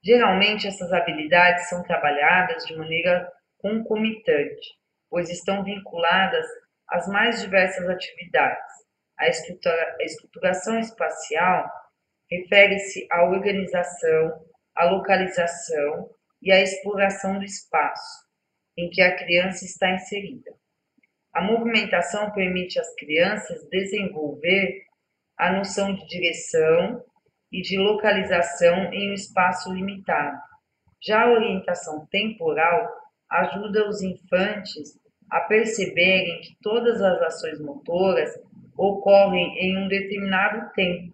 Geralmente essas habilidades são trabalhadas de maneira concomitante, pois estão vinculadas às mais diversas atividades. A estruturação espacial refere-se à organização, à localização e à exploração do espaço em que a criança está inserida. A movimentação permite às crianças desenvolver a noção de direção e de localização em um espaço limitado. Já a orientação temporal ajuda os infantes a perceberem que todas as ações motoras ocorrem em um determinado tempo.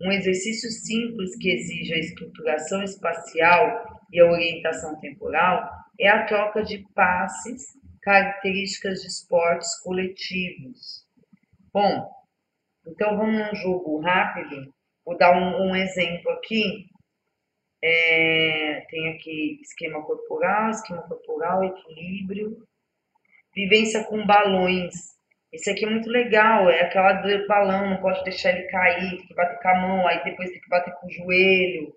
Um exercício simples que exige a estruturação espacial e a orientação temporal é a troca de passes, características de esportes coletivos. Bom, então vamos num jogo rápido. Vou dar um exemplo aqui. Tem aqui esquema corporal, equilíbrio, vivência com balões. Esse aqui é muito legal, é aquela do balão, não pode deixar ele cair, tem que bater com a mão, aí depois tem que bater com o joelho,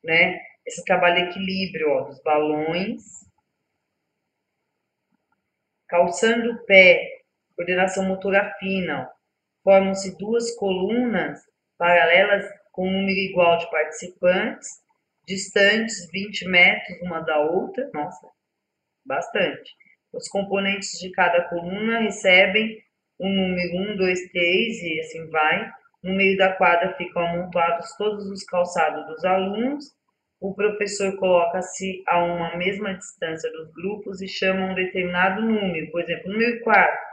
né? Esse trabalho de equilíbrio, ó, dos balões. Calçando o pé, coordenação motora fina, ó. Formam-se duas colunas paralelas com um número igual de participantes, distantes 20 metros uma da outra. Nossa, bastante. Os componentes de cada coluna recebem o número 1, 2, 3 e assim vai. No meio da quadra ficam amontoados todos os calçados dos alunos. O professor coloca-se a uma mesma distância dos grupos e chama um determinado número, por exemplo, número 4.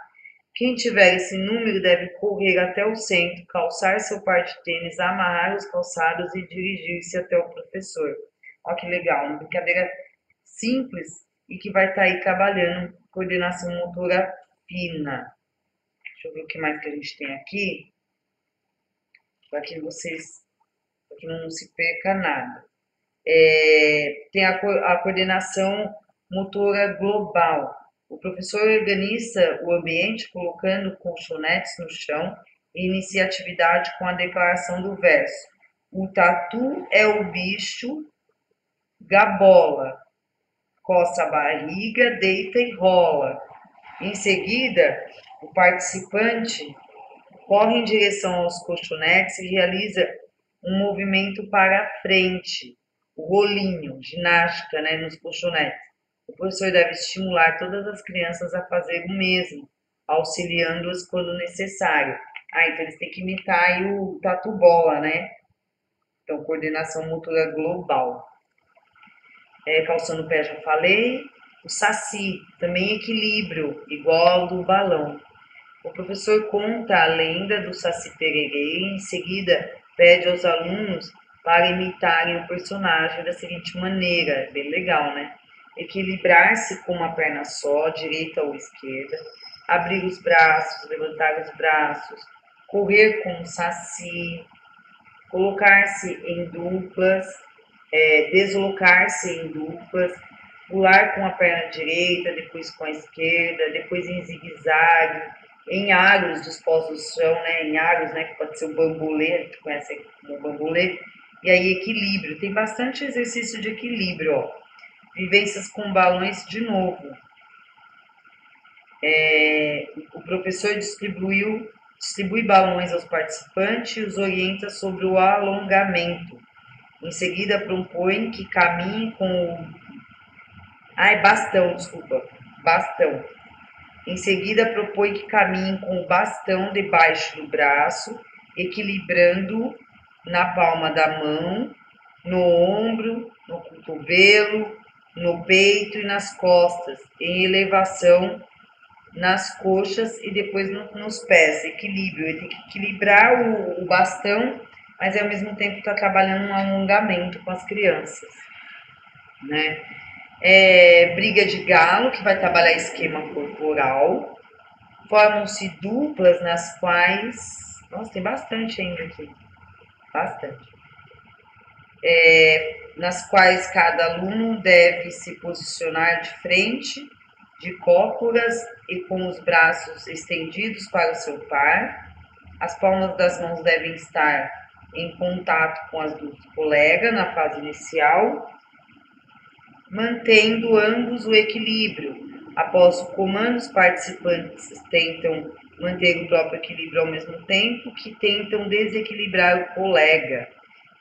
Quem tiver esse número deve correr até o centro, calçar seu par de tênis, amarrar os calçados e dirigir-se até o professor. Olha que legal, uma brincadeira simples e que vai estar aí trabalhando coordenação motora fina. Deixa eu ver o que mais que a gente tem aqui, para que não se perca nada. Tem a coordenação motora global. O professor organiza o ambiente colocando colchonetes no chão e inicia a atividade com a declaração do verso. O tatu é o bicho, gabola, coça a barriga, deita e rola. Em seguida, o participante corre em direção aos colchonetes e realiza um movimento para a frente, o rolinho, ginástica, né, nos colchonetes. O professor deve estimular todas as crianças a fazer o mesmo, auxiliando-as quando necessário. Então eles têm que imitar aí o tatu-bola, né? Então, coordenação motora global. Calçando o pé, já falei. O saci, também equilíbrio, igual ao do balão. O professor conta a lenda do Saci Pererê e, em seguida, pede aos alunos para imitarem o personagem da seguinte maneira, bem legal, né? Equilibrar-se com uma perna só, direita ou esquerda, abrir os braços, levantar os braços, correr com o saci, colocar-se em duplas, deslocar-se em duplas, pular com a perna direita, depois com a esquerda, depois em zigue-zague, em aros dispostos no chão, né? Em aros, né? Que pode ser o bambolê, a gente conhece como bambolê. E aí, equilíbrio. Tem bastante exercício de equilíbrio, ó. Vivências com balões de novo. O professor distribui balões aos participantes e os orienta sobre o alongamento. Em seguida, propõe que caminhe com o... bastão, desculpa. Bastão. Em seguida, propõe que caminhem com o bastão debaixo do braço, equilibrando na palma da mão, no ombro, no cotovelo, no peito e nas costas, em elevação nas coxas e depois nos pés. Equilíbrio. Ele tem que equilibrar o bastão, mas ao mesmo tempo está trabalhando um alongamento com as crianças, né? Briga de galo, que vai trabalhar esquema corporal. Formam-se duplas nas quais... Nossa, tem bastante ainda aqui. Bastante. Nas quais cada aluno deve se posicionar de frente, de cócoras e com os braços estendidos para o seu par. As palmas das mãos devem estar em contato com as do colega na fase inicial, mantendo ambos o equilíbrio. Após o comando, os participantes tentam manter o próprio equilíbrio ao mesmo tempo que tentam desequilibrar o colega,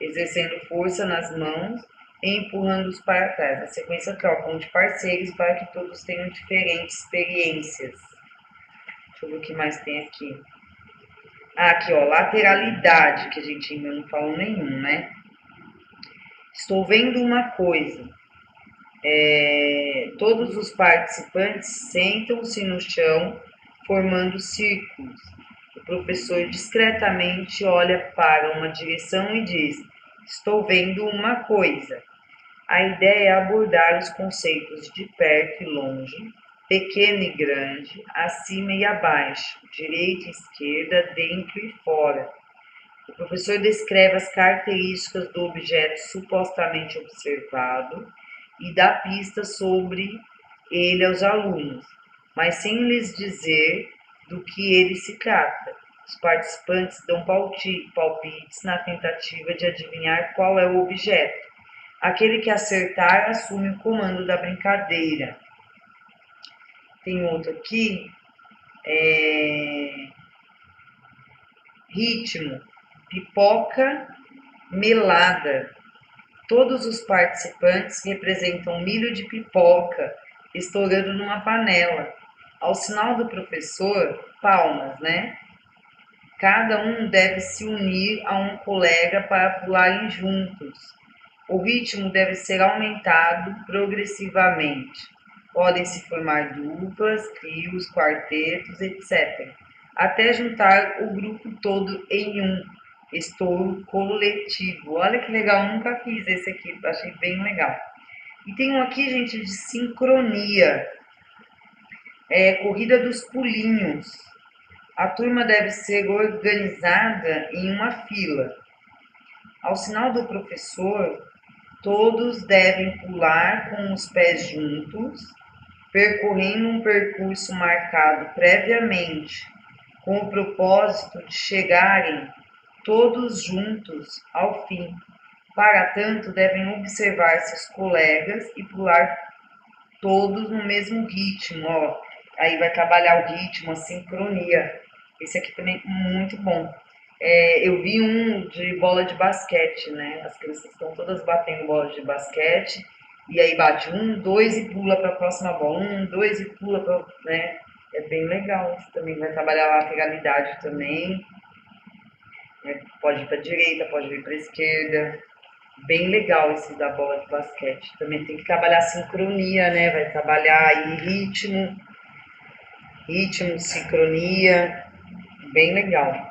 exercendo força nas mãos e empurrando-os para trás. Na sequência, trocam de parceiros para que todos tenham diferentes experiências. Deixa eu ver o que mais tem aqui. Aqui, ó, lateralidade, que a gente ainda não falou nenhum, né? Estou vendo uma coisa. Todos os participantes sentam-se no chão, formando círculos. O professor discretamente olha para uma direção e diz: estou vendo uma coisa. A ideia é abordar os conceitos de perto e longe, pequeno e grande, acima e abaixo, direita e esquerda, dentro e fora. O professor descreve as características do objeto supostamente observado e dá pistas sobre ele aos alunos, mas sem lhes dizer do que ele se trata. Os participantes dão palpites na tentativa de adivinhar qual é o objeto. Aquele que acertar assume o comando da brincadeira. Tem outro aqui. Ritmo. Pipoca melada. Todos os participantes representam milho de pipoca estourando numa panela. Ao sinal do professor, palmas, né? Cada um deve se unir a um colega para pularem juntos. O ritmo deve ser aumentado progressivamente. Podem se formar duplas, trios, quartetos, etc., até juntar o grupo todo em um. estouro coletivo. Olha que legal, nunca fiz esse aqui, achei bem legal. E tem um aqui, gente, de sincronia, corrida dos pulinhos. A turma deve ser organizada em uma fila. Ao sinal do professor, todos devem pular com os pés juntos, percorrendo um percurso marcado previamente, com o propósito de chegarem todos juntos ao fim. Para tanto, devem observar seus colegas e pular todos no mesmo ritmo. Ó. Aí vai trabalhar o ritmo, a sincronia. Esse aqui também é muito bom. Eu vi um de bola de basquete, né? As crianças estão todas batendo bola de basquete. E aí bate 1, 2 e pula para a próxima bola. 1, 2 e pula para... Né? É bem legal. Isso também vai trabalhar a lateralidade também. Pode ir para a direita, pode ir para a esquerda. Bem legal esse da bola de basquete. Também tem que trabalhar a sincronia, né? Vai trabalhar aí ritmo, sincronia. Bem legal.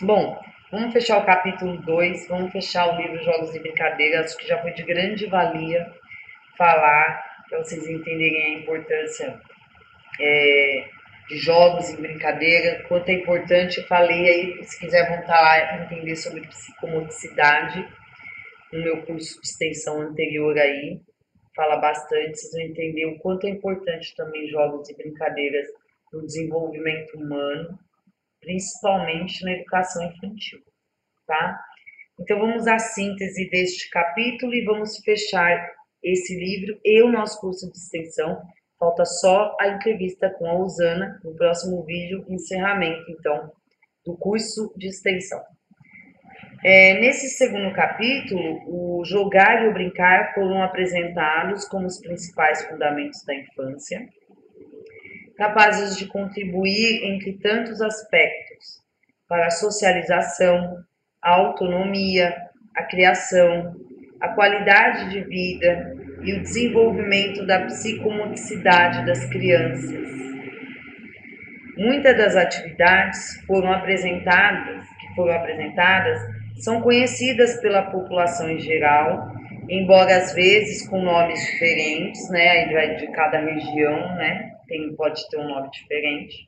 Bom, vamos fechar o capítulo 2, vamos fechar o livro Jogos e Brincadeiras. Acho que já foi de grande valia falar, para vocês entenderem a importância de jogos e brincadeira, quanto é importante. Falei aí, se quiser voltar lá entender sobre psicomotricidade, no meu curso de extensão anterior aí, fala bastante, vocês vão entender o quanto é importante também jogos e brincadeiras no desenvolvimento humano, principalmente na educação infantil, tá? Então vamos à síntese deste capítulo e vamos fechar esse livro e o nosso curso de extensão. Falta só a entrevista com a Usana no próximo vídeo, encerramento então do curso de extensão. Nesse segundo capítulo, o jogar e o brincar foram apresentados como os principais fundamentos da infância, capazes de contribuir entre tantos aspectos para a socialização, a autonomia, a criação, a qualidade de vida e o desenvolvimento da psicomotricidade das crianças. Muitas das atividades que foram apresentadas são conhecidas pela população em geral, embora às vezes com nomes diferentes, né? Aí vai de cada região, né? Pode ter um nome diferente.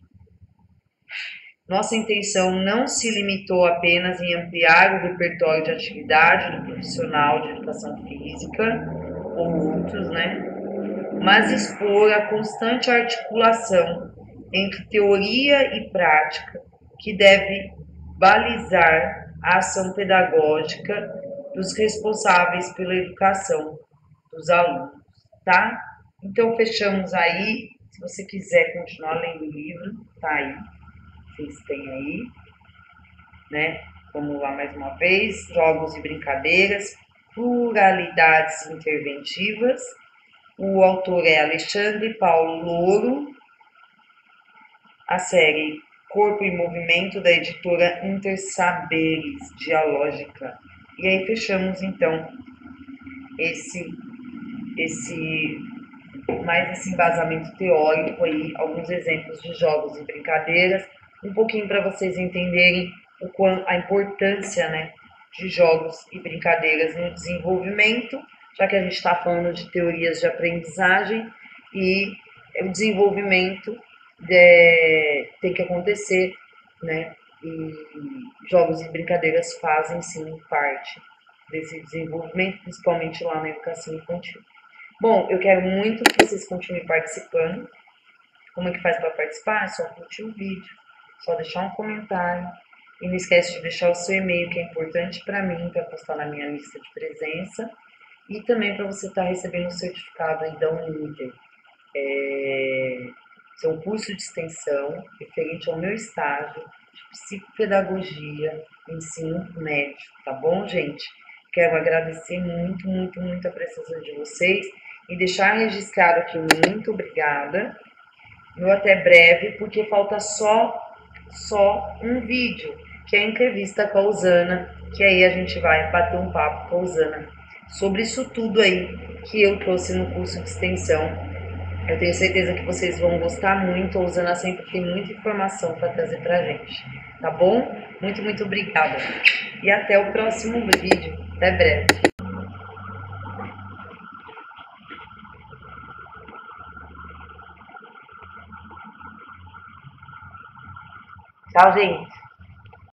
Nossa intenção não se limitou apenas em ampliar o repertório de atividade do profissional de educação física ou outros, né? Mas expor a constante articulação entre teoria e prática que deve balizar a ação pedagógica dos responsáveis pela educação dos alunos, tá? Então, fechamos aí. Se você quiser continuar lendo o livro, tá aí. Vocês têm aí, né? Vamos lá mais uma vez. Jogos e brincadeiras, pluralidades interventivas. O autor é Alexandre Paulo Louro. A série Corpo e Movimento, da editora Intersaberes, Dialógica. E aí fechamos, então, mais esse embasamento teórico aí, alguns exemplos de jogos e brincadeiras, um pouquinho para vocês entenderem a importância, né, de jogos e brincadeiras no desenvolvimento, já que a gente está falando de teorias de aprendizagem e o desenvolvimento tem que acontecer, né? E jogos e brincadeiras fazem sim parte desse desenvolvimento, principalmente lá na educação infantil. Bom, eu quero muito que vocês continuem participando. Como é que faz para participar? É só curtir o vídeo, só deixar um comentário. E não esquece de deixar o seu e-mail, que é importante para mim, para postar na minha lista de presença. E também para você estar recebendo o certificado aí da Uninter. Esse é um curso de extensão referente ao meu estágio de psicopedagogia, ensino médio, tá bom, gente? Quero agradecer muito, muito, muito a presença de vocês e deixar registrado aqui muito obrigada. Meu até breve, porque falta só um vídeo, que é a entrevista com a Usana, que aí a gente vai bater um papo com a Usana sobre isso tudo aí que eu trouxe no curso de extensão Eu tenho certeza que vocês vão gostar muito. A Usana sempre tem muita informação para trazer pra gente, tá bom? Muito, muito obrigada. E até o próximo vídeo. Até breve. Tchau, gente.